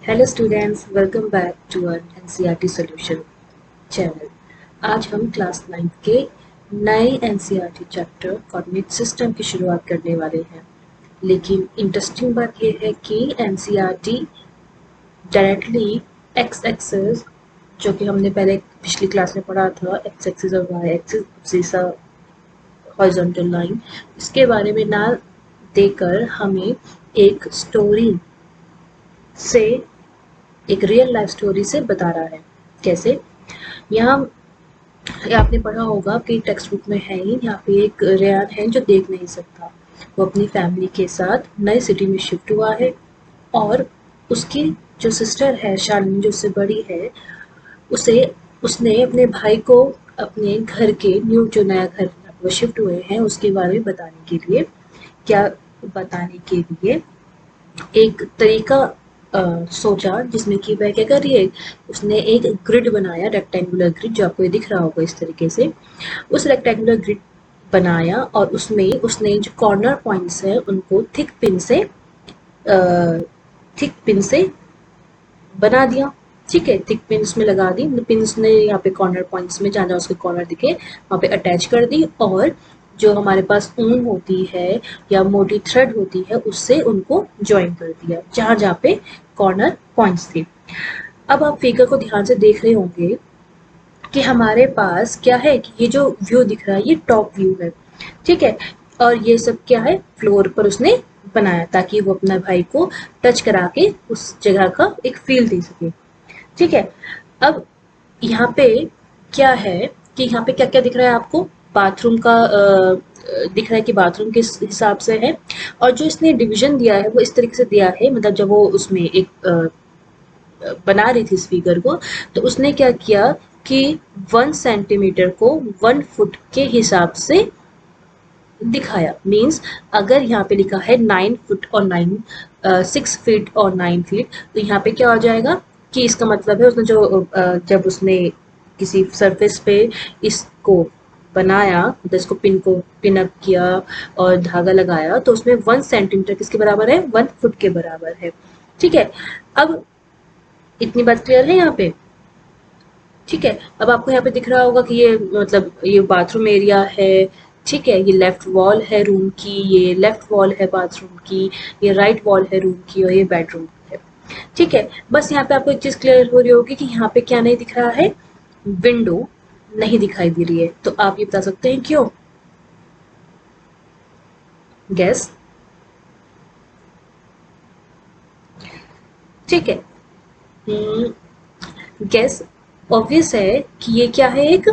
Hello students, welcome back to our NCERT solution channel. आज हम class 9 के नए एनसीईआरटी चैप्टर कोऑर्डिनेट सिस्टम की शुरुआत करने वाले हैं। लेकिन इंटरेस्टिंग बात यह है कि एनसीईआरटी डायरेक्टली एक्स एक्सिस, जो कि हमने पहले पिछली क्लास में पढ़ा था, एक्स एक्सिस और वाई एक्सिस हॉरिजॉन्टल लाइन, इसके बारे में ना देकर हमें एक स्टोरी से, एक रियल लाइफ स्टोरी से बता रहा है। कैसे? यहाँ आपने पढ़ा होगा कि टेक्स्ट बुक में है ही, यहाँ पे एक रेयान है जो देख नहीं सकता। वो अपनी फैमिली के साथ नए सिटी में शिफ्ट हुआ है और उसकी जो सिस्टर है शालिनी, जो उससे बड़ी है, उसे उसने अपने भाई को अपने घर के जो नया घर वो शिफ्ट हुए हैं उसके बारे में बताने के लिए एक तरीका सोचा, जिसमें कि वह क्या कर रही है, उसने एक ग्रिड बनाया, रेक्टेंगुलर ग्रिड, जो आपको ये दिख रहा होगा इस तरीके से। उस रेक्टेंगुलर ग्रिड बनाया और उसमें उसने जो कॉर्नर पॉइंट्स हैं उनको थिक पिन से बना दिया। ठीक है, थिक पिन उसमें लगा दी, पिन उसने यहाँ पे कॉर्नर पॉइंट्स में जहाँ जहाँ उसके कॉर्नर दिखे वहाँ पे अटैच कर दी, और जो हमारे पास ऊन होती है या मोटी थ्रेड होती है उससे उनको ज्वाइन कर दिया जहाँ जहाँ पे कॉर्नर पॉइंट्स थे। अब आप फिगर को ध्यान से देख रहे होंगे कि हमारे पास क्या है कि ये जो व्यू दिख रहा है ये टॉप व्यू है। ठीक है, और ये सब क्या है, फ्लोर पर उसने बनाया ताकि वो अपना भाई को टच करा के उस जगह का एक फील दे सके। ठीक है, अब यहाँ पे क्या है कि यहाँ पे क्या क्या दिख रहा है आपको, बाथरूम का दिख रहा है कि बाथरूम किस हिसाब से है, और जो इसने डिवीजन दिया है वो इस तरीके से दिया है, मतलब जब वो उसमें एक बना रही थी इस फिगर को, तो उसने क्या किया कि 1 सेंटीमीटर को 1 फुट के हिसाब से दिखाया। मीन्स अगर यहाँ पे लिखा है 9 फुट और 6 फीट और 9 फीट, तो यहाँ पे क्या हो जाएगा कि इसका मतलब है उसने जब उसने किसी सरफेस पे इसको बनाया, मतलब इसको पिन अप किया और धागा लगाया, तो उसमें 1 सेंटीमीटर किसके बराबर है, 1 फुट के बराबर है। ठीक है, अब इतनी बात क्लियर है यहाँ पे? ठीक है, अब आपको यहाँ पे दिख रहा होगा कि ये मतलब ये बाथरूम एरिया है। ठीक है, ये लेफ्ट वॉल है रूम की, ये लेफ्ट वॉल है बाथरूम की, ये राइट वॉल है रूम की, और ये बेडरूम है। ठीक है, बस यहाँ पे आपको एक चीज क्लियर हो रही होगी कि यहाँ पे क्या नहीं दिख रहा है, विंडो नहीं दिखाई दे रही है। तो आप ये बता सकते हैं क्यों? गैस? ठीक है, गैस ऑब्वियस है कि ये क्या है, एक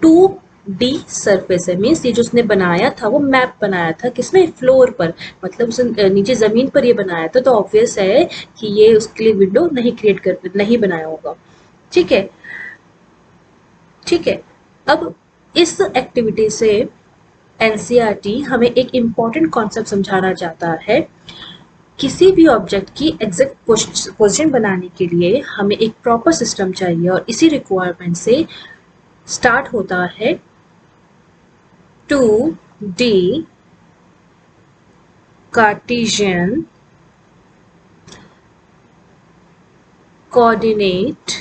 2D सरफेस है। मीन्स ये जो उसने बनाया था वो मैप बनाया था किसमें, फ्लोर पर, मतलब उसने नीचे जमीन पर ये बनाया था, तो ऑब्वियस है कि ये उसके लिए विंडो नहीं बनाया होगा। ठीक है, ठीक है, अब इस एक्टिविटी से एनसीईआरटी हमें एक इम्पॉर्टेंट कॉन्सेप्ट समझाना चाहता है। किसी भी ऑब्जेक्ट की एग्जैक्ट पोजीशन बनाने के लिए हमें एक प्रॉपर सिस्टम चाहिए, और इसी रिक्वायरमेंट से स्टार्ट होता है 2D Cartesian coordinate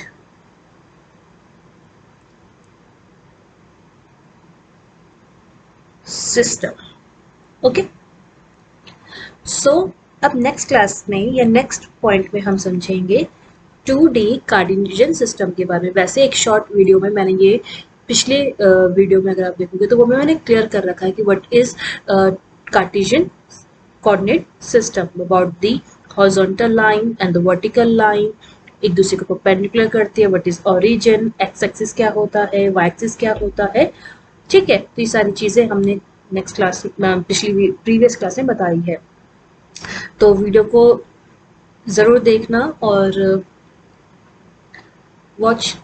system. Okay, so अब नेक्स्ट क्लास में या नेक्स्ट पॉइंट में हम समझेंगे 2D कार्टेशियन सिस्टम के बारे में। वैसे एक शॉर्ट वीडियो में मैंने ये पिछले वीडियो में अगर आप देखोगे तो वो मैंने क्लियर कर रखा है कि what is Cartesian coordinate system, about the horizontal line and the vertical line, एक दूसरे को परपेंडिकुलर करती है, what is origin, x axis क्या होता है, वाई एक्सिस क्या होता है। ठीक है, तो ये सारी चीजें हमने नेक्स्ट क्लास पिछली प्रीवियस क्लास में बताई है। तो वीडियो को जरूर देखना और वॉच